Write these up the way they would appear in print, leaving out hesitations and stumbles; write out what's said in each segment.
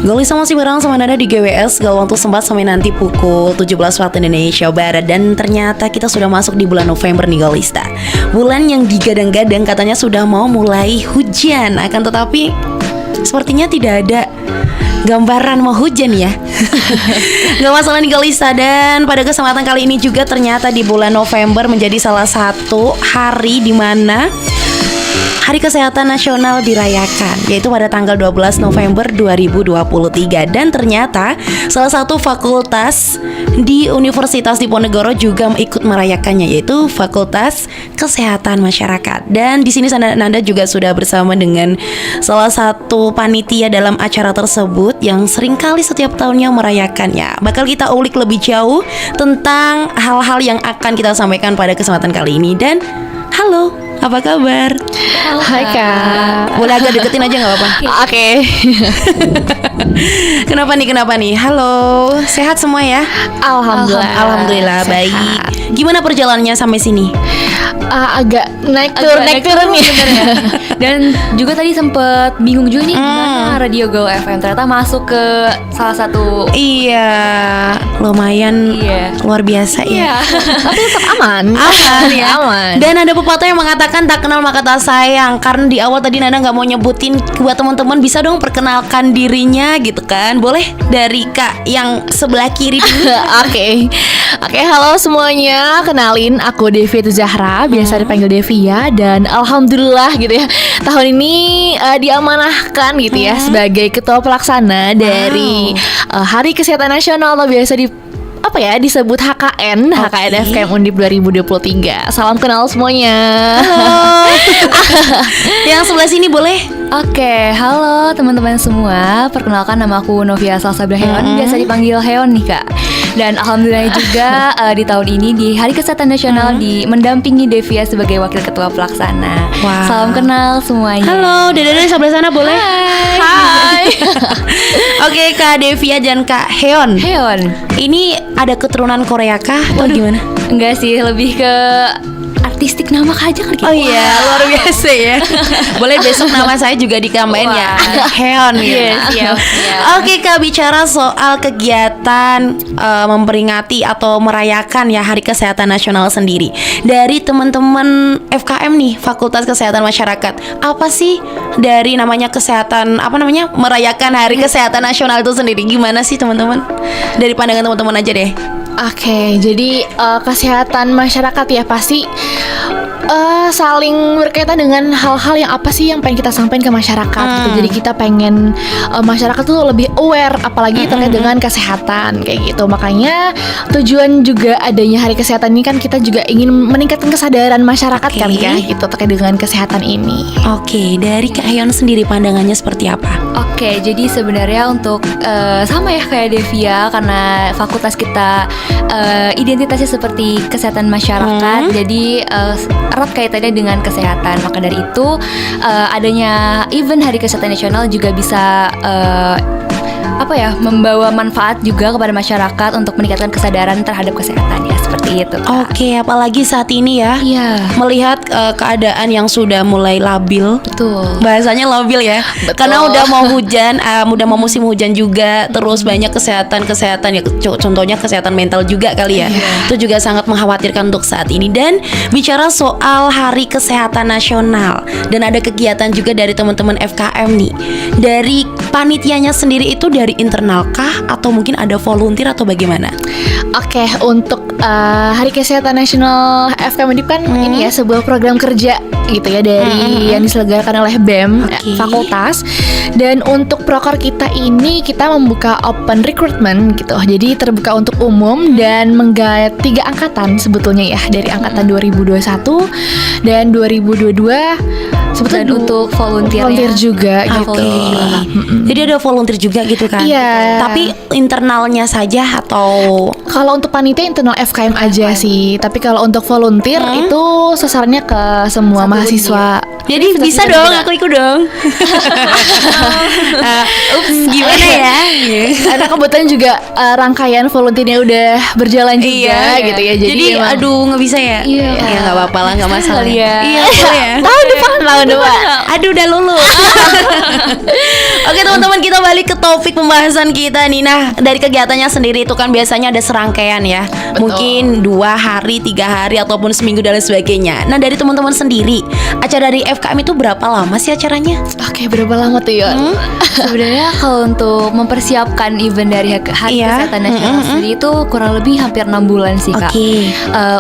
Golisa masih bareng sama Nada di GWS Gaul Waktu Sempat sampai nanti pukul 17 waktu Indonesia Barat. Dan ternyata kita sudah masuk di bulan November nih Golista. Bulan yang digadang-gadang katanya sudah mau mulai hujan. Akan tetapi sepertinya tidak ada gambaran mau hujan ya. Gak masalah nih Golista. Dan pada kesempatan kali ini juga ternyata di bulan November menjadi salah satu hari di mana Hari Kesehatan Nasional dirayakan, yaitu pada tanggal 12 November 2023. Dan ternyata salah satu fakultas di Universitas Diponegoro juga ikut merayakannya, yaitu Fakultas Kesehatan Masyarakat. Dan di sini Nanda juga sudah bersama dengan salah satu panitia dalam acara tersebut yang seringkali setiap tahunnya merayakannya. Bakal kita ulik lebih jauh tentang hal-hal yang akan kita sampaikan pada kesempatan kali ini. Dan halo, apa kabar? Halo, hai Kak. Boleh agak deketin aja gak apa-apa? Oke. Kenapa nih? Halo, sehat semua ya? Alhamdulillah sehat. Baik. Gimana perjalanannya sampai sini? Agak naik turun nih. Ya. Dan juga tadi sempet bingung juga nih gimana Radio Gaul FM ternyata masuk ke salah satu. Iya, lumayan luar biasa ya. Tapi tetap aman ya. Aman. Dan ada pepatah yang mengatakan tak kenal maka tak sayang. Karena di awal tadi Nanda gak mau nyebutin, buat teman-teman bisa dong perkenalkan dirinya gitu kan. Boleh dari Kak yang sebelah kiri dulu. Oke, halo semuanya. Kenalin, aku Devi Zahra, biasa dipanggil Devi ya. Dan alhamdulillah gitu ya, tahun ini diamanahkan gitu ya sebagai ketua pelaksana dari Hari Kesehatan Nasional atau biasa disebut HKN FKM Undip 2023. Salam kenal semuanya. Halo. Yang sebelah sini boleh? Oke, halo teman-teman semua. Perkenalkan nama aku Novia Salsabila Heon, biasa dipanggil Heon nih Kak. Dan alhamdulillah juga di tahun ini di Hari Kesehatan Nasional mendampingi Devia sebagai wakil ketua pelaksana. Salam kenal semuanya. Halo, Dede sebelah sana boleh? Hai. Oke, Kak Devia dan Kak Heon. Ini ada keturunan Korea kah atau gimana? Enggak sih, lebih ke artistik nama aja kali. Oh iya, luar biasa ya. Boleh besok nama saya juga ditambahin ya, Heon ya. Oke Kak, bicara soal kegiatan memperingati atau merayakan ya Hari Kesehatan Nasional sendiri dari teman-teman FKM nih, Fakultas Kesehatan Masyarakat. Apa sih dari namanya kesehatan, merayakan Hari Kesehatan Nasional itu sendiri? Gimana sih teman-teman? Dari pandangan teman-teman aja deh. Oke, jadi kesehatan masyarakat ya pasti saling berkaitan dengan hal-hal yang apa sih yang pengen kita sampaikan ke masyarakat gitu. Jadi kita pengen masyarakat tuh lebih aware, apalagi terkait dengan kesehatan kayak gitu. Makanya tujuan juga adanya Hari Kesehatan ini kan kita juga ingin meningkatkan kesadaran masyarakat kan ya gitu terkait dengan kesehatan ini. Oke, dari Kak Heon sendiri pandangannya seperti apa? Oke, jadi sebenarnya untuk sama ya kayak Devia, karena fakultas kita identitasnya seperti kesehatan masyarakat, jadi erat kaitannya dengan kesehatan. Maka dari itu adanya event Hari Kesehatan Nasional juga bisa membawa manfaat juga kepada masyarakat untuk meningkatkan kesadaran terhadap kesehatan ya, seperti itu Kak. Oke, apalagi saat ini ya, melihat keadaan yang sudah mulai labil. Betul. Bahasanya labil ya. Betul. Karena udah mau hujan, udah mau musim hujan juga. Terus banyak kesehatan ya, contohnya kesehatan mental juga kali ya. Itu juga sangat mengkhawatirkan untuk saat ini. Dan bicara soal Hari Kesehatan Nasional, dan ada kegiatan juga dari teman-teman FKM nih. Dari panitianya sendiri itu dari internal kah atau mungkin ada volunteer atau bagaimana? Oke, untuk Hari Kesehatan Nasional FKM Undip kan ini ya sebuah program kerja gitu ya dari yang diselenggarakan oleh BEM fakultas. Dan untuk proker kita ini kita membuka open recruitment gitu. Jadi terbuka untuk umum dan menggait 3 angkatan sebetulnya ya, dari angkatan 2021 dan 2022. Dan untuk volunteer juga gitu. Jadi ada volunteer juga gitu kan? Iya. Tapi internalnya saja atau? Kalau untuk panitia internal FKM aja sih. Tapi kalau untuk volunteer itu sasarannya ke semua mahasiswa Jadi bisa kita dong, juga. aku ikut dong. Gimana ya? Karena kebetulan juga rangkaian volunteernya udah berjalan juga gitu ya. Jadi emang- aduh nggak bisa ya? Iya. Ya nggak apa-apa lah, nggak masalah. Kali ya. Iya boleh ya. tahun depan. Aduh udah lulus. Oke teman-teman, kita balik ke topik pembahasan kita nih. Nah, dari kegiatannya sendiri itu kan biasanya ada serangkaian ya. Mungkin 2 hari, 3 hari ataupun seminggu dan lain sebagainya. Nah, dari teman-teman sendiri, acara dari FKM itu berapa lama sih acaranya? Oke, berapa lama tuh ya? Sebenarnya kalau untuk mempersiapkan event dari Hari Iya. Kesehatan Nasional sendiri itu kurang lebih hampir 6 bulan sih Kak. Oke.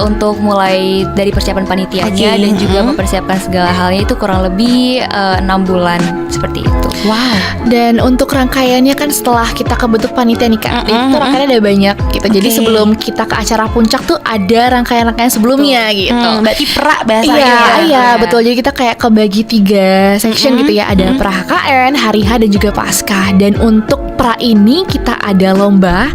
Untuk mulai dari persiapan panitianya Oke, dan juga mempersiapkan segala halnya itu kurang lebih 6 bulan seperti itu. Wow. Dan untuk rangkaiannya kan setelah kita kebentuk panitia nih Kak, itu rangkaiannya ada banyak gitu. Jadi Oke. sebelum kita ke acara puncak tuh ada rangkaian-rangkaian sebelumnya gitu. Berarti perak bahasanya. Iya, ya? iya betul. Jadi kita kayak kebagi 3 section gitu ya. Ada pra HKN, hari H dan juga pasca. Dan untuk pra ini kita ada lomba.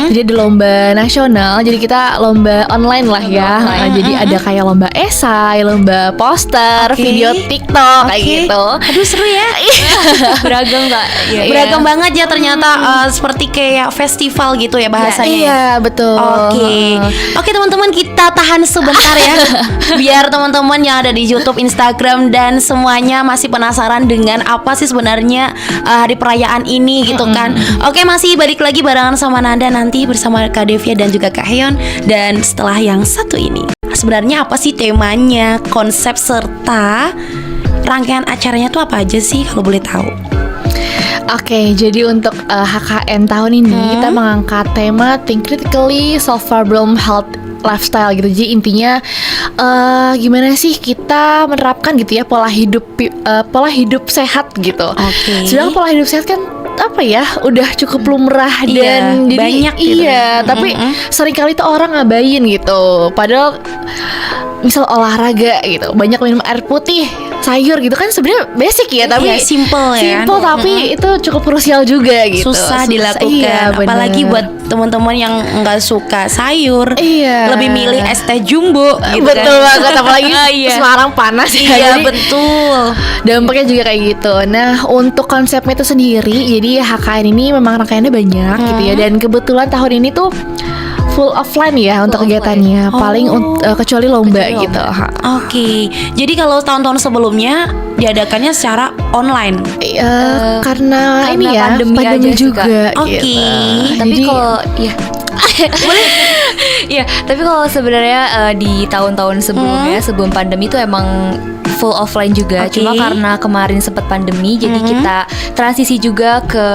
Jadi ada lomba nasional. Jadi kita lomba online lah ya. Jadi ada kayak lomba esai, lomba poster, Oke. video TikTok kayak Oke. gitu. Aduh seru ya. Beragam Kak. Ya, Beragam banget ya ternyata, seperti kayak festival gitu ya bahasanya. ya? Iya, betul. Oke teman-teman, kita tahan sebentar ya. Biar teman-teman yang ada di YouTube, Instagram dan semuanya masih penasaran dengan apa sih sebenarnya hari perayaan ini gitu kan. Oke, masih balik lagi barengan sama Nanda nanti bersama Kak Devia dan juga Kak Heon. Dan setelah yang satu ini, sebenarnya apa sih temanya, konsep serta rangkaian acaranya tuh apa aja sih kalau boleh tahu? Oke, jadi untuk HKN tahun ini kita mengangkat tema Think Critically, Solve Problem, Health Lifestyle gitu. Jadi intinya gimana sih kita menerapkan gitu ya pola hidup sehat gitu. Oke. Sedangkan pola hidup sehat kan apa ya udah cukup lumrah Iya, dan jadi banyak gitu. iya tapi seringkali tuh orang ngabain gitu padahal misal olahraga gitu banyak minum air putih sayur gitu kan sebenarnya basic ya tapi Iya, simple ya. simple tapi itu cukup krusial juga gitu Susah dilakukan, iya, bener. apalagi buat teman-teman yang nggak suka sayur, Iya. lebih milih es teh jumbo gitu betul kan. banget apalagi Iya. Semarang panas ya Iya jadi betul. dampaknya juga kayak gitu. Nah untuk konsepnya itu sendiri, jadi HKN ini memang rangkaiannya banyak gitu ya. Dan kebetulan tahun ini tuh full offline ya untuk kegiatannya. Paling kecuali lomba gitu. Oke, jadi kalau tahun-tahun sebelumnya diadakannya secara online. Karena ini ya pandemi aja sih, juga. Kak. Oke. Gitu. Tapi Jadi- kalau ya Iya, tapi kalau sebenarnya di tahun-tahun sebelumnya sebelum pandemi itu emang full offline juga. Oke. Cuma karena kemarin sempat pandemi, jadi kita transisi juga ke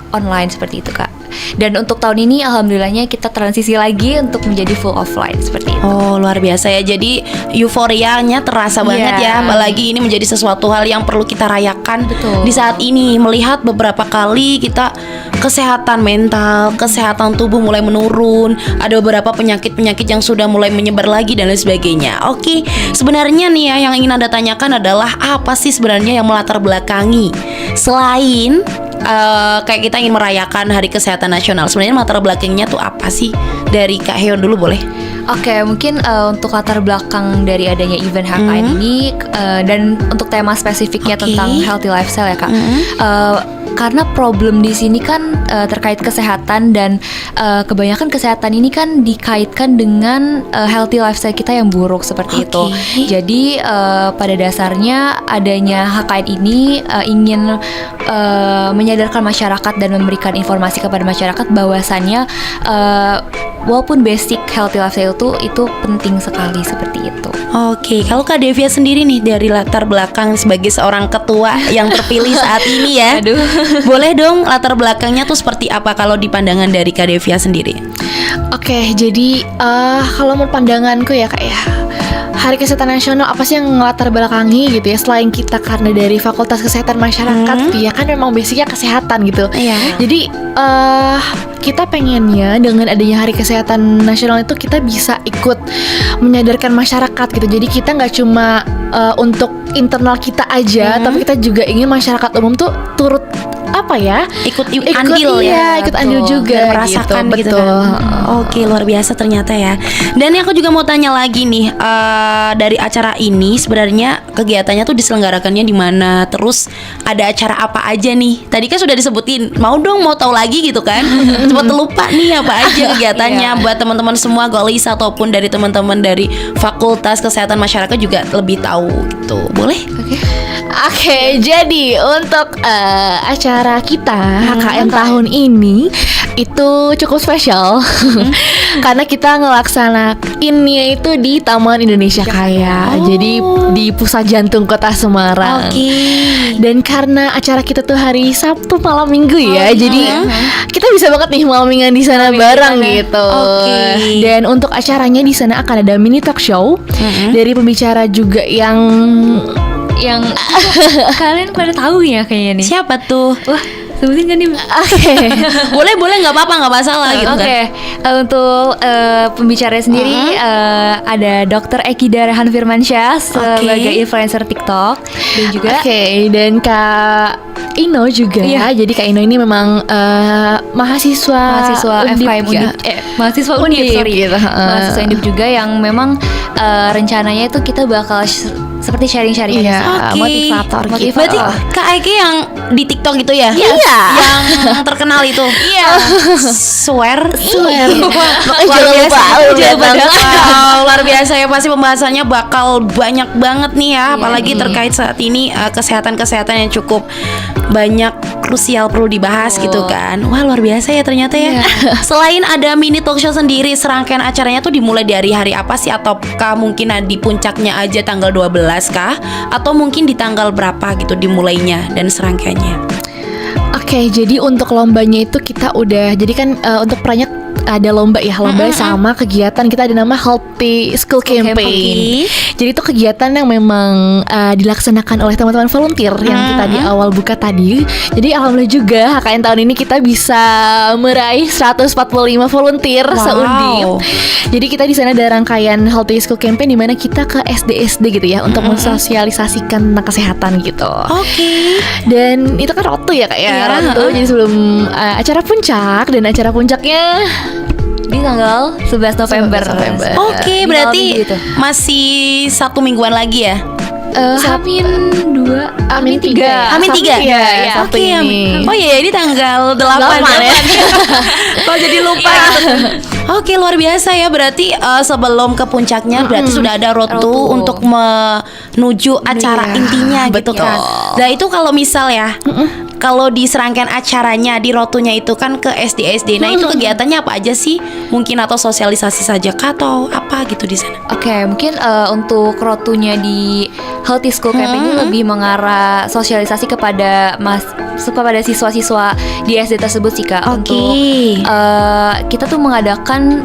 online seperti itu Kak. Dan untuk tahun ini alhamdulillahnya kita transisi lagi untuk menjadi full offline seperti itu. Oh luar biasa ya. Jadi euforianya terasa banget ya. Apalagi ini menjadi sesuatu hal yang perlu kita rayakan. Betul. Di saat ini melihat beberapa kali kita kesehatan mental, kesehatan tubuh mulai menurun. Ada beberapa penyakit-penyakit yang sudah mulai menyebar lagi dan lain sebagainya. Oke, sebenarnya nih ya yang ingin Anda tanyakan adalah apa sih sebenarnya yang melatar belakangi selain kayak kita ingin merayakan Hari Kesehatan Nasional. Sebenarnya latar belakangnya tuh apa sih? Dari Kak Heon dulu boleh? Oke, mungkin untuk latar belakang dari adanya event HKN ini dan untuk tema spesifiknya Oke. tentang healthy lifestyle ya Kak. Karena problem di sini kan terkait kesehatan dan kebanyakan kesehatan ini kan dikaitkan dengan healthy lifestyle kita yang buruk seperti itu. Oke. Jadi pada dasarnya adanya HKN ini ingin menyadarkan masyarakat dan memberikan informasi kepada masyarakat bahwasannya walaupun basic healthy lifestyle itu penting sekali seperti itu. Oke, kalau Kak Devia sendiri nih dari latar belakang sebagai seorang ketua yang terpilih saat ini ya. Aduh. Boleh dong latar belakangnya tuh seperti apa kalau di pandangan dari Kak Devia sendiri? Oke, jadi kalau menurut pandanganku ya Kak ya, Hari Kesehatan Nasional apa sih yang ngelatar belakangi gitu ya? Selain kita karena dari Fakultas Kesehatan Masyarakat gitu ya kan memang basicnya kesehatan gitu. Iya. Jadi kita pengennya dengan adanya Hari Kesehatan Nasional itu kita bisa ikut menyadarkan masyarakat gitu. Jadi kita nggak cuma untuk internal kita aja, tapi kita juga ingin masyarakat umum tuh turut apa ya? Ikut andil ya. Ikut andil Betul. juga Dan merasakan gitu, betul. kan. Oke, luar biasa ternyata ya. Dan aku juga mau tanya lagi nih, dari acara ini sebenarnya kegiatannya tuh diselenggarakannya di mana? Terus ada acara apa aja nih? Tadi kan sudah disebutin. Mau tahu lagi gitu kan? Sempat lupa nih apa aja kegiatannya buat teman-teman semua Golis ataupun dari teman-teman dari Fakultas Kesehatan Masyarakat juga lebih tahu gitu. Boleh? Oke, jadi untuk acara kita HKM tahun ini itu cukup spesial karena kita ngelaksanainnya itu di Taman Indonesia Kaya. Jadi di pusat jantung kota Semarang. Oke. Dan karena acara kita tuh hari Sabtu malam Minggu ya, jadi kita bisa banget nih malam-mingguan di sana bareng gitu. Oke. Dan untuk acaranya di sana akan ada mini talk show dari pembicara juga yang kalian pada tahu ya kayaknya nih. Siapa tuh? Wah, sebutin kan nih. Oke. boleh nggak apa-apa, nggak masalah gitu kan. Oke, untuk pembicara sendiri ada Dr. Ekida Rehan Firmansyah sebagai influencer TikTok dan juga Dan Kak Ino juga. Jadi Kak Ino ini memang mahasiswa FKM Undip, mahasiswa Undip, gitu. mahasiswa Undip juga yang memang rencananya itu kita bakal seperti sharing-sharing aja. Motivator gitu. Berarti Kak Eki yang di TikTok gitu ya? Iya. Yang terkenal itu. Iya. Swear. Luar biasa ya, pasti pembahasannya bakal banyak banget nih ya, apalagi terkait saat ini kesehatan yang cukup banyak krusial perlu dibahas gitu kan. Wah, luar biasa ya ternyata ya. Selain ada mini talk show sendiri, serangkaian acaranya tuh dimulai dari hari apa sih, ataukah mungkin di puncaknya aja tanggal 12 kah, atau mungkin di tanggal berapa gitu dimulainya dan serangkaiannya? Oke, jadi untuk lombanya itu kita udah, jadi kan untuk perannya ada lomba sama kegiatan kita ada nama Healthy School Campaign. Jadi itu kegiatan yang memang dilaksanakan oleh teman-teman volunteer yang kita di awal buka tadi. Jadi alhamdulillah juga HKN tahun ini kita bisa meraih 145 volunteer se-Undip. Jadi kita di sana ada rangkaian Healthy School Campaign di mana kita ke SD-SD gitu ya untuk mensosialisasikan tentang kesehatan gitu. Oke. Dan itu kan rotu ya Kak ya. Rotu. Jadi sebelum acara puncak, dan acara puncaknya di tanggal 11 November. Oke, berarti masih 1 mingguan lagi ya? Amin 2, Amin 3. Amin 3? Iya, Oke. ini. Oh iya, ini tanggal 8 ya. Kok jadi lupa gitu. Oke, luar biasa ya. Berarti sebelum ke puncaknya berarti sudah ada road to untuk menuju acara intinya gitu kan. Nah, itu kalau misal ya, kalau di serangkaian acaranya di rotunya itu kan ke SD. Nah, itu kegiatannya apa aja sih? Mungkin atau sosialisasi saja kah atau apa gitu di sana? Oke, mungkin untuk rotunya di Healthy School Campaign ini lebih mengarah sosialisasi kepada siswa-siswa di SD tersebut sih Kak. Untuk kita tuh mengadakan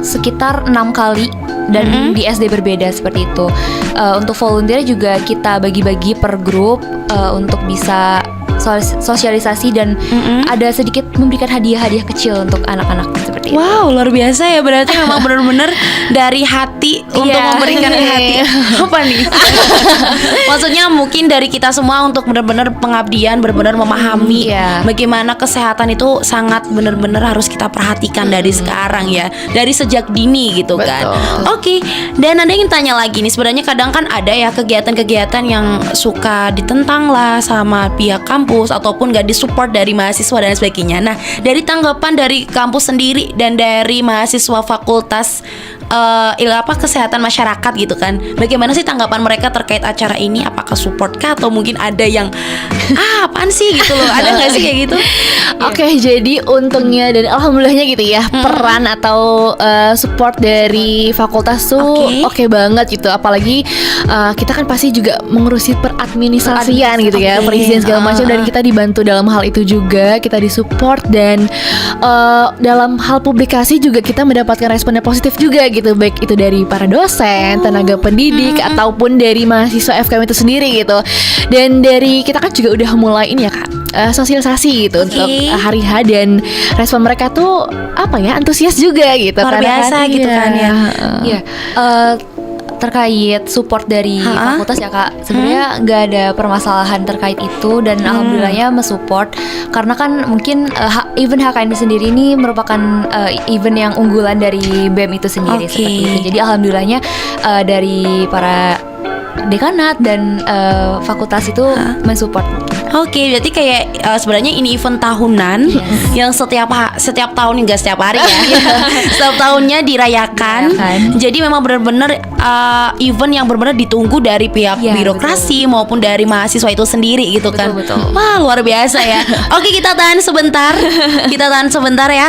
sekitar 6 kali dan di SD berbeda seperti itu. Untuk volunteer juga kita bagi-bagi per grup untuk bisa sosialisasi dan ada sedikit memberikan hadiah-hadiah kecil untuk anak-anak seperti itu. Wow, luar biasa ya. Berarti memang benar-benar dari hati untuk memberikan hati. Apa nih? Maksudnya mungkin dari kita semua untuk benar-benar pengabdian, benar-benar memahami bagaimana kesehatan itu sangat benar-benar harus kita perhatikan dari sekarang ya, dari sejak dini gitu kan. Oke. Dan ada yang tanya lagi nih, sebenarnya kadang kan ada ya kegiatan-kegiatan yang suka ditentang lah sama pihak kampus ataupun gak disupport dari mahasiswa dan sebagainya. Nah, dari tanggapan dari kampus sendiri dan dari mahasiswa fakultas kesehatan masyarakat gitu kan, bagaimana sih tanggapan mereka terkait acara ini? Apakah support kah atau mungkin ada yang apaan sih gitu loh? Ada nggak sih kayak gitu? Oke, jadi untungnya dan alhamdulillahnya gitu ya, peran atau support dari fakultas tuh oke banget gitu. Apalagi kita kan pasti juga mengurusi peradministrasian gitu ya, perizinan segala macam, dan kita dibantu dalam hal itu juga, kita disupport, dan dalam hal publikasi juga kita mendapatkan respon yang positif juga gitu, baik itu dari para dosen, tenaga pendidik ataupun dari mahasiswa FKM itu sendiri gitu. Dan dari kita kan juga udah mulai ini ya Kak, sosialisasi gitu untuk hari H, dan respon mereka tuh apa ya, antusias juga gitu. Luar biasa gitu kan ya. terkait support dari fakultas ya Kak, sebenarnya nggak ada permasalahan terkait itu dan alhamdulillahnya mensupport karena kan mungkin event HKN sendiri ini merupakan event yang unggulan dari BEM itu sendiri seperti itu. Jadi alhamdulillahnya dari para dekanat dan fakultas itu mensupport. Oke, berarti kayak sebenarnya ini event tahunan yang setiap tahun, enggak setiap hari ya. Setiap tahunnya dirayakan. Jadi memang benar-benar event yang benar-benar ditunggu dari pihak birokrasi maupun dari mahasiswa itu sendiri gitu kan. Betul. Wah, luar biasa ya. Oke, kita tahan sebentar. Kita tahan sebentar ya.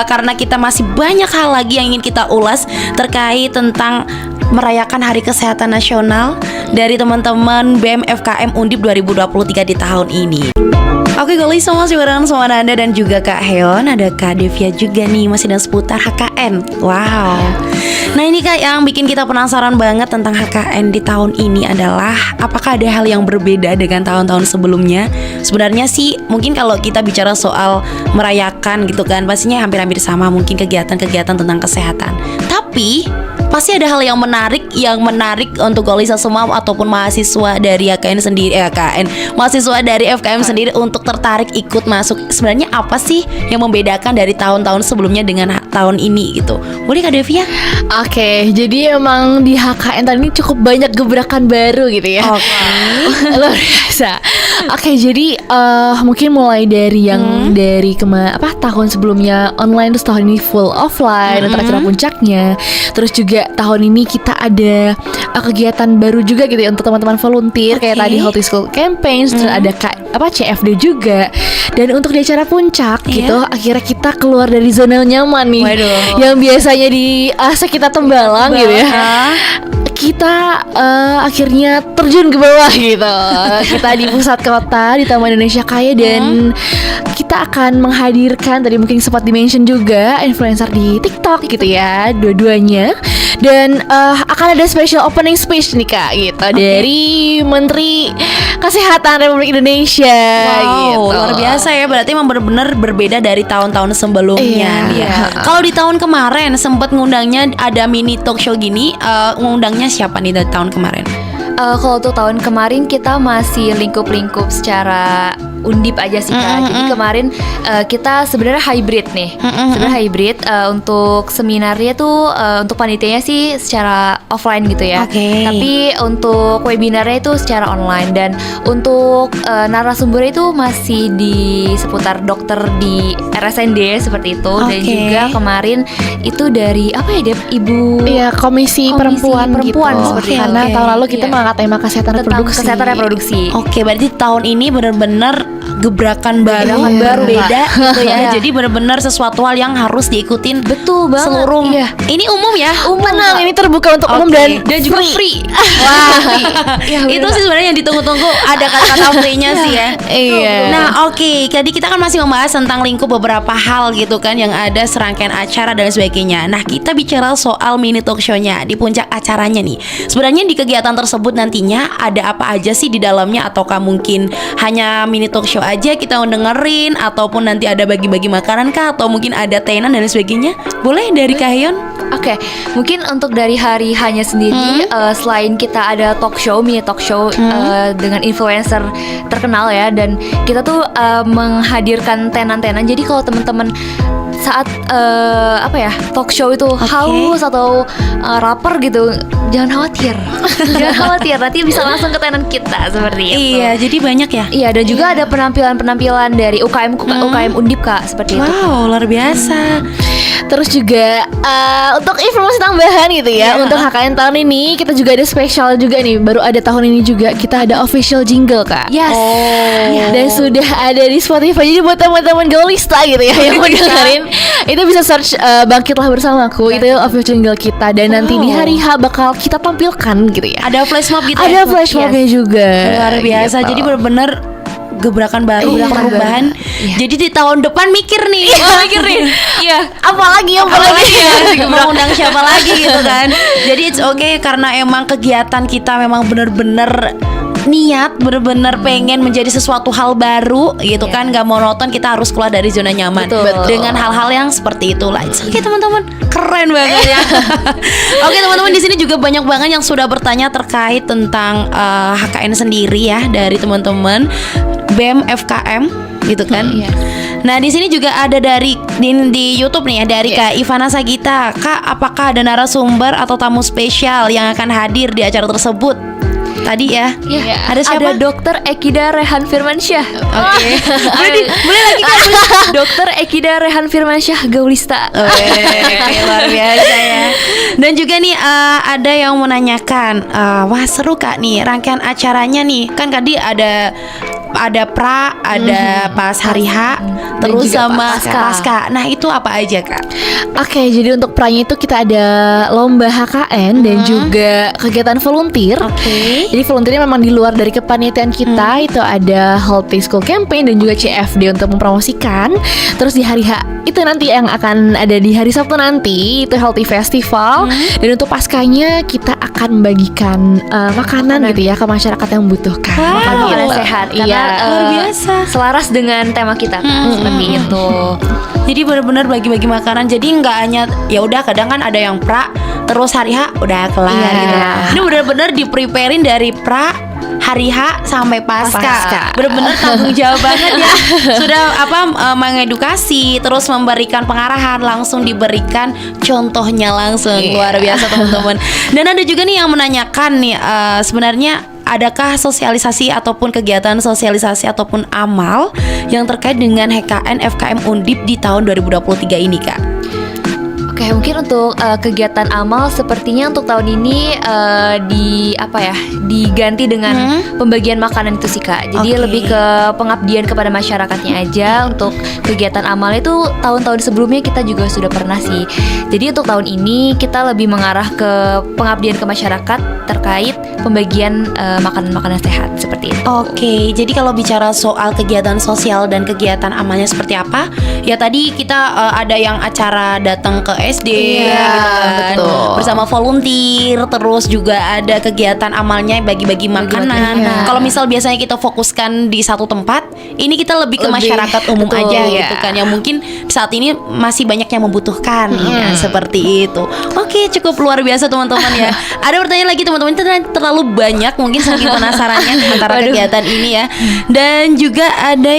Karena kita masih banyak hal lagi yang ingin kita ulas terkait tentang merayakan Hari Kesehatan Nasional dari teman-teman BEM FKM Undip 2023 di tahun ini. Oke guys, masih barengan sama Nanda dan juga Kak Heon. Ada Kak Devia juga nih, masih dan seputar HKN. Wow. Nah ini Kak, yang bikin kita penasaran banget tentang HKN di tahun ini adalah apakah ada hal yang berbeda dengan tahun-tahun sebelumnya? Sebenarnya sih mungkin kalau kita bicara soal merayakan gitu kan, pastinya hampir-hampir sama mungkin kegiatan-kegiatan tentang kesehatan. Tapi pasti ada hal yang menarik untuk Golisa semua ataupun mahasiswa dari HKN sendiri, mahasiswa dari FKM sendiri untuk tertarik ikut masuk. Sebenarnya apa sih yang membedakan dari tahun-tahun sebelumnya dengan tahun ini gitu? Boleh Kak Devia? Oke, jadi emang di HKN tahun ini cukup banyak gebrakan baru gitu ya. Luar biasa. Oke, jadi mungkin mulai dari yang dari tahun sebelumnya online, terus tahun ini full offline untuk acara puncaknya. Terus juga tahun ini kita ada kegiatan baru juga gitu ya untuk teman-teman volunteer kayak tadi Healthy School Campaigns, terus ada CFD juga. Dan untuk di acara puncak gitu, akhirnya kita keluar dari zona nyaman nih. Yang biasanya di kita tembalang gitu ya. Kita akhirnya terjun ke bawah gitu. Kita di pusat kota di Taman Indonesia Kaya dan kita akan menghadirkan, tadi mungkin sempat di-mention juga, influencer di TikTok gitu ya, dua-duanya. Dan akan ada special opening speech nih Kak gitu dari Menteri Kesehatan Republik Indonesia. Gitu. Luar biasa ya, berarti memang benar-benar berbeda dari tahun-tahun sebelumnya. Kalau di tahun kemarin sempat ngundangnya ada mini talk show gini, ngundangnya siapa nih dari tahun kemarin? Kalau untuk tahun kemarin kita masih lingkup-lingkup secara Undip aja sih Kak. Jadi kemarin kita sebenarnya hybrid nih. Sebenarnya hybrid untuk seminarnya tuh untuk panitianya sih secara offline gitu ya. Tapi untuk webinarnya itu secara online dan untuk narasumbernya itu masih di seputar dokter di RSND seperti itu. Dan juga kemarin itu dari apa ya Dep? Komisi perempuan gitu. Seperti karena tahun lalu kita mengangkat tema kesehatan reproduksi. Oke, berarti tahun ini benar-benar gebrakan baru beda gitu ya. Jadi benar-benar sesuatu hal yang harus diikutin. Betul banget. Seluruh. Ini umum ya. Tenang, ini terbuka untuk umum dan juga free. Wah. Itu sih sebenarnya yang ditunggu-tunggu, ada kata-kata free-nya sih ya. Nah, tadi kita kan masih membahas tentang lingkup beberapa hal gitu kan, yang ada serangkaian acara dan sebagainya. Nah, kita bicara soal mini talk show-nya di puncak acaranya nih. Sebenarnya di kegiatan tersebut nantinya ada apa aja sih di dalamnya, ataukah mungkin hanya mini talk show aja kita dengerin, ataupun nanti ada bagi-bagi makanan kah, atau mungkin ada tenan dan sebagainya? Boleh dari Kak Heon? Oke, mungkin untuk dari hari hanya sendiri selain kita ada mini talk show dengan influencer terkenal ya, dan kita tuh menghadirkan tenan-tenan. Jadi kalau teman-teman saat talk show itu haus atau lapar gitu, jangan khawatir. Jangan khawatir, nanti bisa langsung ke tenan kita seperti itu. Iya, jadi banyak ya. Iya, dan juga ada penampilan-penampilan dari UKM Undip Kak, seperti itu. Wow, luar biasa. Terus juga untuk informasi tambahan gitu ya, untuk HKN tahun ini kita juga ada spesial juga nih. Baru ada tahun ini juga kita ada official jingle Kak. Dan sudah ada di Spotify. Jadi buat teman-teman Golista gitu ya yang mau dengerin, itu bisa search Bangkitlah Bersamaku. Itu official jingle kita. Dan nanti di hari H bakal kita tampilkan gitu ya. Ada flash mob gitu Ada flash mobnya juga. Luar biasa. Jadi benar-bear gebrakan baru, perubahan. Jadi di tahun depan mikir nih. Apalagi mau undang siapa lagi gitu kan. Jadi it's okay karena emang kegiatan kita memang benar-benar niat bener-bener pengen menjadi sesuatu hal baru gitu kan, gak monoton, kita harus keluar dari zona nyaman. Betul. Dengan hal-hal yang seperti itulah. Oke teman-teman, keren banget ya. Oke teman-teman, di sini juga banyak banget yang sudah bertanya terkait tentang HKN sendiri ya, dari teman-teman BEM FKM gitu kan. Iya. Nah di sini juga ada dari di YouTube nih ya, dari Kak Ivana Sagita. Kak, apakah ada narasumber atau tamu spesial yang akan hadir di acara tersebut? Tadi ya, ada siapa? Ada Dokter Ekida Rehan Firmansyah. Oke. Boleh lagi Kak? Dokter Ekida Rehan Firmansyah Gaulista. Oke, luar biasa ya. Dan juga nih ada yang menanyakan, wah seru Kak nih rangkaian acaranya nih. Kan tadi ada pra, ada pas hari H, terus juga sama pasca. pasca. Nah itu apa aja Kak? Oke, jadi untuk pranya itu kita ada lomba HKN dan juga kegiatan volunteer. Oke. Jadi volunteernya memang di luar dari kepanitiaan kita. Itu ada Healthy School Campaign dan juga CFD untuk mempromosikan. Terus di hari H itu nanti yang akan ada di hari Sabtu nanti, itu Healthy Festival. Dan untuk paskanya kita akan membagikan makanan gitu ya ke masyarakat yang membutuhkan. Wow. Makanan sehat. Iya. Luar biasa. Selaras dengan tema kita kan, seperti itu. Jadi benar-benar bagi-bagi makanan. Jadi nggak hanya ya udah, kadang kan ada yang pra terus hari H udah kelar Iya. gitu. Ini benar-benar di-preparein dari pra, hari H sampai pasca. Benar-benar tanggung jawab banget ya. Sudah mengedukasi, terus memberikan pengarahan, langsung diberikan contohnya langsung. Luar biasa teman-teman. Dan ada juga nih yang menanyakan nih, sebenarnya adakah sosialisasi ataupun kegiatan sosialisasi ataupun amal yang terkait dengan HKN FKM Undip di tahun 2023 ini Kak? Oke, mungkin untuk kegiatan amal sepertinya untuk tahun ini diganti dengan pembagian makanan itu sih Kak. Jadi Oke. lebih ke pengabdian kepada masyarakatnya aja. Untuk kegiatan amal itu tahun-tahun sebelumnya kita juga sudah pernah sih. Jadi untuk tahun ini kita lebih mengarah ke pengabdian ke masyarakat terkait pembagian makanan-makanan sehat seperti itu. Oke, jadi kalau bicara soal kegiatan sosial dan kegiatan amalnya seperti apa? Ya tadi kita ada yang acara datang ke SD, Iya, gitu kan, betul. bersama volunteer, terus juga ada kegiatan amalnya bagi-bagi makanan. iya. Kalau misal biasanya kita fokuskan di satu tempat, ini kita lebih ke Lebih, masyarakat umum betul, aja iya. gitu kan, yang mungkin saat ini masih banyak yang membutuhkan, ya, seperti itu. Oke, cukup luar biasa teman-teman ya. Ada pertanyaan lagi teman-teman, terlalu banyak mungkin saking penasarannya antara kegiatan ini ya. Dan juga ada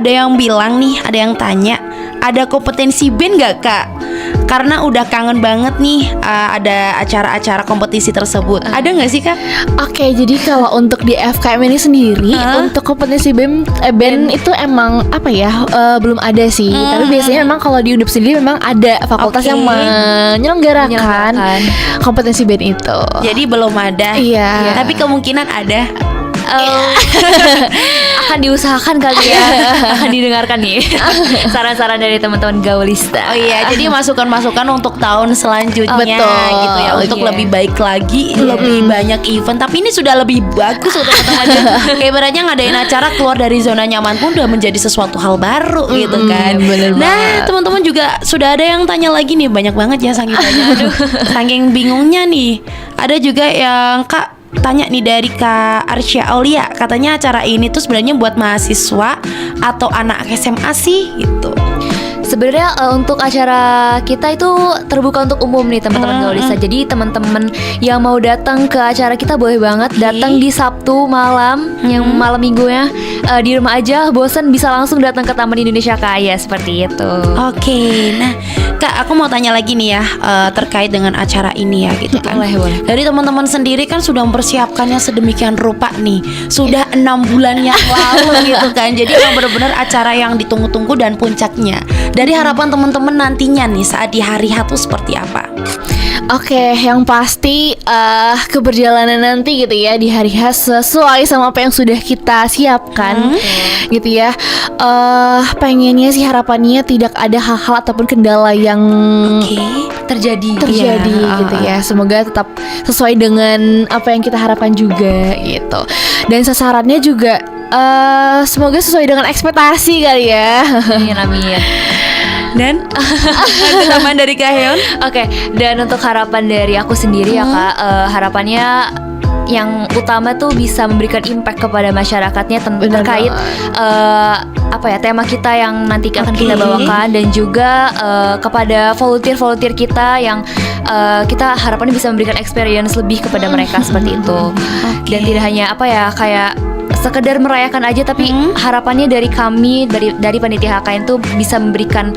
yang bilang nih, ada yang tanya, ada kompetensi band gak Kak? Karena udah kangen banget nih ada acara-acara kompetisi tersebut. Ada gak sih Kak? Oke, jadi kalau untuk di FKM ini sendiri, untuk kompetensi band itu emang belum ada sih. Tapi biasanya memang kalau di Undip sendiri memang ada fakultas Oke. yang menyelenggarakan kompetensi band itu. Jadi belum ada. Iya. Tapi kemungkinan ada. Akan diusahakan kali ya. Akan didengarkan nih saran-saran dari teman-teman Gaulista. Oh iya, jadi masukan-masukan untuk tahun selanjutnya. Betul, gitu ya, untuk iya. lebih baik lagi, lebih banyak event. Tapi ini sudah lebih bagus untuk teman-teman. Kayak ibaratnya ngadain acara keluar dari zona nyaman pun udah menjadi sesuatu hal baru gitu kan. bener Nah, banget. teman-teman juga sudah ada yang tanya lagi nih, banyak banget ya saking banyak. Aduh, saking bingungnya nih. Ada juga yang Kak tanya nih dari Kak Arsya Aulia, katanya acara ini tuh sebenarnya buat mahasiswa atau anak SMA sih gitu. Sebenarnya untuk acara kita itu terbuka untuk umum nih teman-teman Gaulista. Jadi teman-teman yang mau datang ke acara kita boleh banget datang di Sabtu malam, yang malam minggunya di rumah aja, bosan bisa langsung datang ke Taman Indonesia Kaya seperti itu. Oke, nah Kak, aku mau tanya lagi nih ya terkait dengan acara ini ya gitu kan. Boleh. Dari teman-teman sendiri kan sudah mempersiapkannya sedemikian rupa nih. Sudah 6 bulan yang lalu gitu kan. Jadi yang benar-benar acara yang ditunggu-tunggu dan puncaknya. Dari harapan teman-teman nantinya nih saat di hari H tuh seperti apa? Oke, yang pasti keberjalanan nanti gitu ya di hari H sesuai sama apa yang sudah kita siapkan gitu ya. Pengennya sih harapannya tidak ada hal-hal ataupun kendala yang Terjadi. terjadi gitu ya. Semoga tetap sesuai dengan apa yang kita harapkan juga gitu. Dan sasarannya juga semoga sesuai dengan ekspektasi kali ya. Amin. Dan ada tambahan dari Kak Heon? Oke, dan untuk harapan dari aku sendiri ya Kak, harapannya yang utama tuh bisa memberikan impact kepada masyarakatnya Bener terkait tema kita yang nanti akan kita bawakan, dan juga kepada volunteer kita yang kita harapannya bisa memberikan experience lebih kepada mereka seperti itu. Dan tidak hanya kayak sekedar merayakan aja, tapi harapannya dari kami, dari panitia HKN tuh bisa memberikan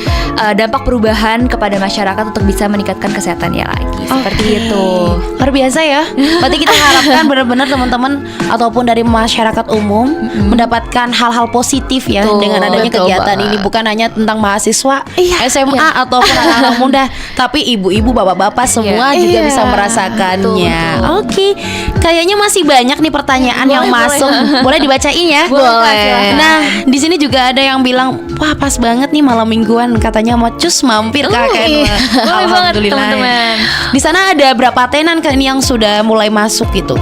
dampak perubahan kepada masyarakat untuk bisa meningkatkan kesehatannya lagi. Seperti itu. Luar biasa ya. Berarti kita harapkan benar-benar teman-teman ataupun dari masyarakat umum mendapatkan hal-hal positif ya dengan adanya kegiatan ini, bukan hanya tentang mahasiswa SMA ataupun anak-anak muda, tapi ibu-ibu, bapak-bapak semua juga bisa merasakannya. Oke. Kayaknya masih banyak nih pertanyaan yang masuk. Boleh dibacain ya? Boleh. Nah, di sini juga ada yang bilang, wah pas banget nih malam mingguan, katanya mau cus mampir ke HKN. Boleh banget teman-teman. Di sana ada berapa tenan kan yang sudah mulai masuk gitu?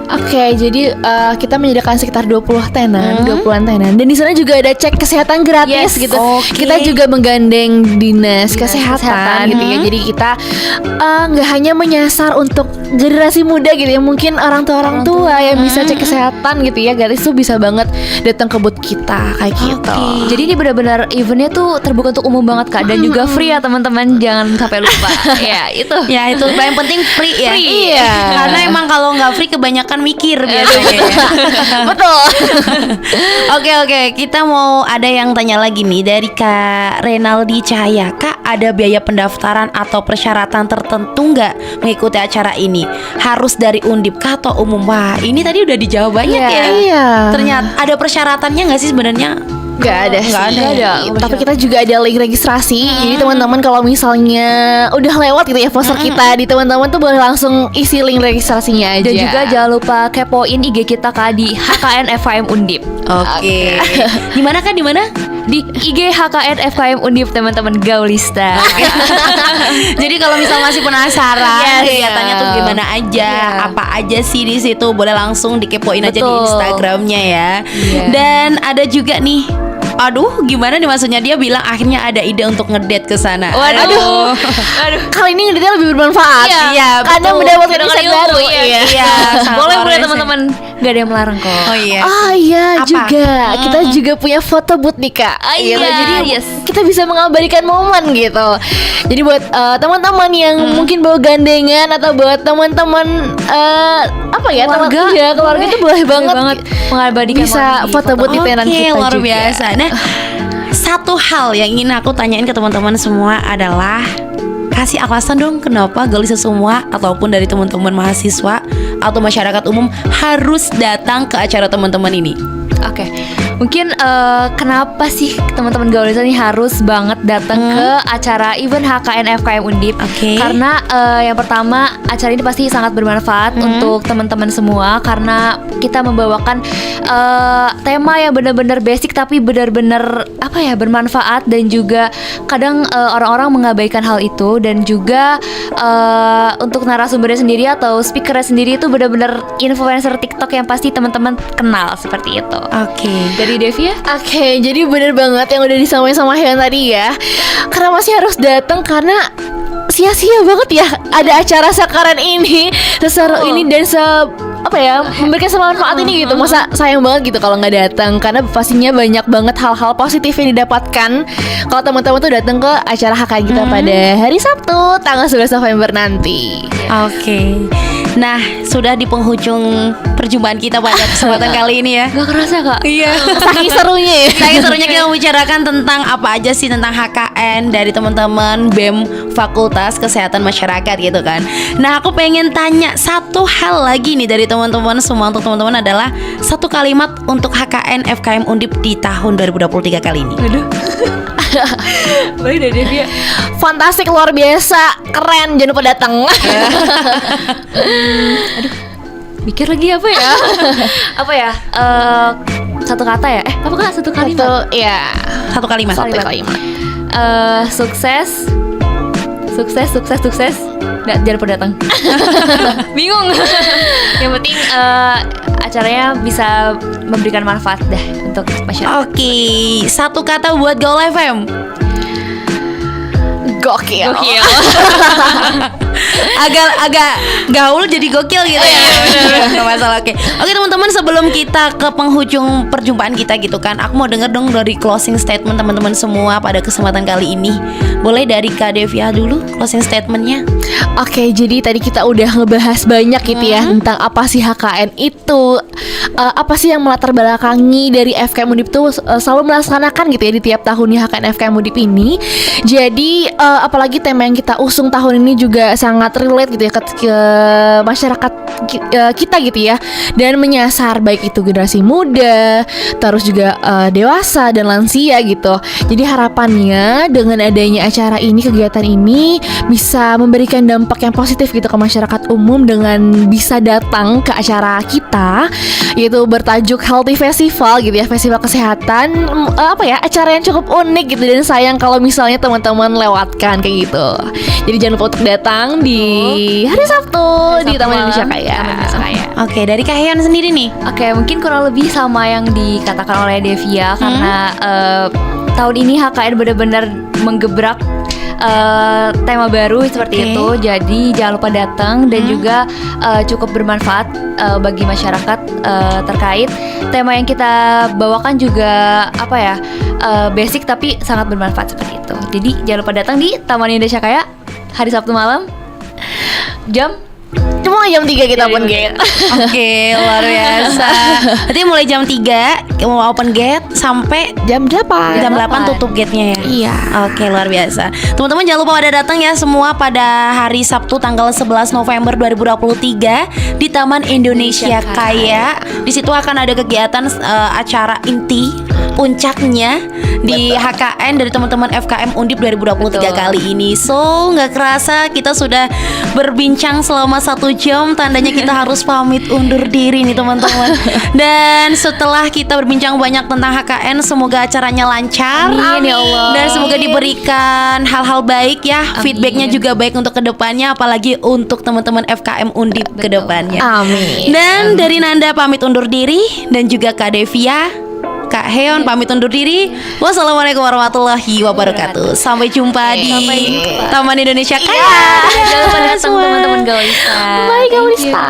Oke, jadi kita menyediakan sekitar 20 tenan, 20-an tenan. Dan di sana juga ada cek kesehatan gratis gitu. Kita juga menggandeng dinas kesehatan gitu ya. Jadi kita nggak hanya menyasar untuk generasi muda gitu ya. Mungkin orang tua yang bisa cek kesehatan gitu ya. Gratis tuh bisa banget datang ke booth kita kayak gitu. Jadi ini benar-benar eventnya tuh terbuka untuk umum banget Kak, dan juga free ya teman-teman, jangan sampai lupa. Ya itu Yang penting free ya. Iya. Karena emang kalau nggak free kebanyakan mikir biasanya ya. Betul. Oke, kita mau ada yang tanya lagi nih dari Kak Renaldi Cahaya. Kak, ada biaya pendaftaran atau persyaratan tertentu nggak mengikuti acara ini? Harus dari Undip kah atau umum? Wah, ini tadi udah dijawab banyak ya. Iya. Ternyata ada persyaratannya nggak sih sebenarnya? Gak ada. Gitu. Tapi kita juga ada link registrasi. Jadi teman-teman kalau misalnya udah lewat gitu ya poster kita, di teman-teman tuh boleh langsung isi link registrasinya aja. Dan juga jangan lupa kepoin IG kita Kak di HKN FKM Undip. Oke. Dimana kan? Di IG HKN FKM Undip teman-teman Gaulista. Jadi kalau misal masih penasaran kegiatannya tuh gimana aja, apa aja sih di situ, boleh langsung dikepoin aja di Instagramnya ya. Dan ada juga nih, aduh gimana nih maksudnya, dia bilang akhirnya ada ide untuk ngedate ke sana. Waduh. Kali ini ngedate lebih bermanfaat. Iya, karena betul. mendapatkan insight baru. Iya, Boleh teman-teman, gak ada yang melarang kok. Oh iya. Iya juga. Kita juga punya foto booth nih Kak. Jadi kita bisa mengabadikan momen gitu. Jadi buat teman-teman yang mungkin bawa gandengan, atau buat teman-teman keluarga itu boleh banget mengabadikan bisa foto booth di tenan kita luar juga. biasa. Nah, satu hal yang ingin aku tanyain ke teman-teman semua adalah, kasih alasan dong kenapa Gaulista semua ataupun dari teman-teman mahasiswa atau masyarakat umum harus datang ke acara teman-teman ini. Oke. Mungkin kenapa sih teman-teman Gaulista ini harus banget datang ke acara event HKN FKM Undip? Karena yang pertama, acara ini pasti sangat bermanfaat untuk teman-teman semua, karena kita membawakan tema yang benar-benar basic tapi benar-benar bermanfaat, dan juga kadang orang-orang mengabaikan hal itu. Dan juga untuk narasumbernya sendiri atau speakernya sendiri itu benar-benar influencer TikTok yang pasti teman-teman kenal, seperti itu. Dari Devia? Oke, jadi bener banget yang udah disampaikan sama Hewan tadi ya. Karena masih harus datang, karena sia-sia banget ya ada acara sekeren ini, seseru ini, dan memberikan manfaat ini gitu. Masa sayang banget gitu kalau nggak datang, karena pastinya banyak banget hal-hal positif yang didapatkan kalau teman-teman tuh datang ke acara HKN kita pada hari Sabtu tanggal 11 November nanti. Nah, sudah di penghujung perjumpaan kita pada kesempatan kali ini ya. Gak kerasa Kak? Iya. Saking serunya kita membicarakan tentang apa aja sih tentang HKN dari teman-teman BEM Fakultas Kesehatan Masyarakat gitu kan. Nah, aku pengen tanya satu hal lagi nih dari teman-teman semua, untuk teman-teman adalah satu kalimat untuk HKN FKM Undip di tahun 2023 kali ini. Aduh. Boleh deh Devia. Fantastik, luar biasa, keren, jangan lupa datang. Aduh, mikir lagi apa ya? Satu kata ya? Apakah satu kalimat? Satu kalimat. Sukses. Jangan lupa datang. Bingung. Yang penting acaranya bisa memberikan manfaat dah untuk masyarakat. Satu kata buat Gaul FM. Gokil. agak gaul jadi gokil gitu ya. Nggak masalah. Oke teman-teman, sebelum kita ke penghujung perjumpaan kita gitu kan, aku mau denger dong dari closing statement teman-teman semua pada kesempatan kali ini. Boleh dari Kak Devia dulu closing statementnya. Oke, jadi tadi kita udah ngebahas banyak gitu ya tentang apa sih HKN itu, apa sih yang melatar belakangi dari FKM Undip tuh selalu melaksanakan gitu ya di tiap tahunnya HKN FKM Undip ini. Jadi apalagi tema yang kita usung tahun ini juga sangat relate gitu ya ke masyarakat kita gitu ya, dan menyasar baik itu generasi muda, terus juga dewasa dan lansia gitu. Jadi harapannya dengan adanya acara ini, kegiatan ini bisa memberikan dampak yang positif gitu ke masyarakat umum dengan bisa datang ke acara kita, yaitu bertajuk Healthy Festival gitu ya, festival kesehatan. Acara yang cukup unik gitu, dan sayang kalau misalnya teman-teman lewatkan kayak gitu. Jadi jangan lupa untuk datang di hari Sabtu di Taman Indonesia Kaya. Oke, dari Kak Heon sendiri nih. Oke, mungkin kurang lebih sama yang dikatakan oleh Devia, karena tahun ini HKN benar-benar menggebrak tema baru seperti itu. Jadi jangan lupa datang, dan juga cukup bermanfaat bagi masyarakat terkait tema yang kita bawakan juga basic tapi sangat bermanfaat seperti itu. Jadi jangan lupa datang di Taman Indonesia Kaya hari Sabtu malam jam Cuma jam 3 kita open gate. Oke, luar biasa. Berarti mulai jam 3 mau open gate sampai jam 8. Jam 8 tutup gate-nya ya. Iya. Oke, luar biasa. Teman-teman jangan lupa pada datang ya semua pada hari Sabtu tanggal 11 November 2023 di Taman Indonesia Kaya. Di situ akan ada kegiatan acara inti puncaknya di HKN dari teman-teman FKM Undip 2023 kali ini. So, nggak kerasa kita sudah berbincang selama 1 jam. Tandanya kita harus pamit undur diri nih teman-teman. Dan setelah kita berbincang banyak tentang HKN, semoga acaranya lancar. Amin, ya Allah. Dan semoga diberikan hal-hal baik ya. Amin. Feedbacknya juga baik untuk kedepannya, apalagi untuk teman-teman FKM Undip kedepannya. Amin. Dan dari Nanda pamit undur diri, dan juga Kak Devia, Kak Heon pamit undur diri. Wassalamualaikum warahmatullahi wabarakatuh. Sampai jumpa di Taman Indonesia Kaya. Jangan lupa datang teman-teman Gaulista. Bye Gaulista.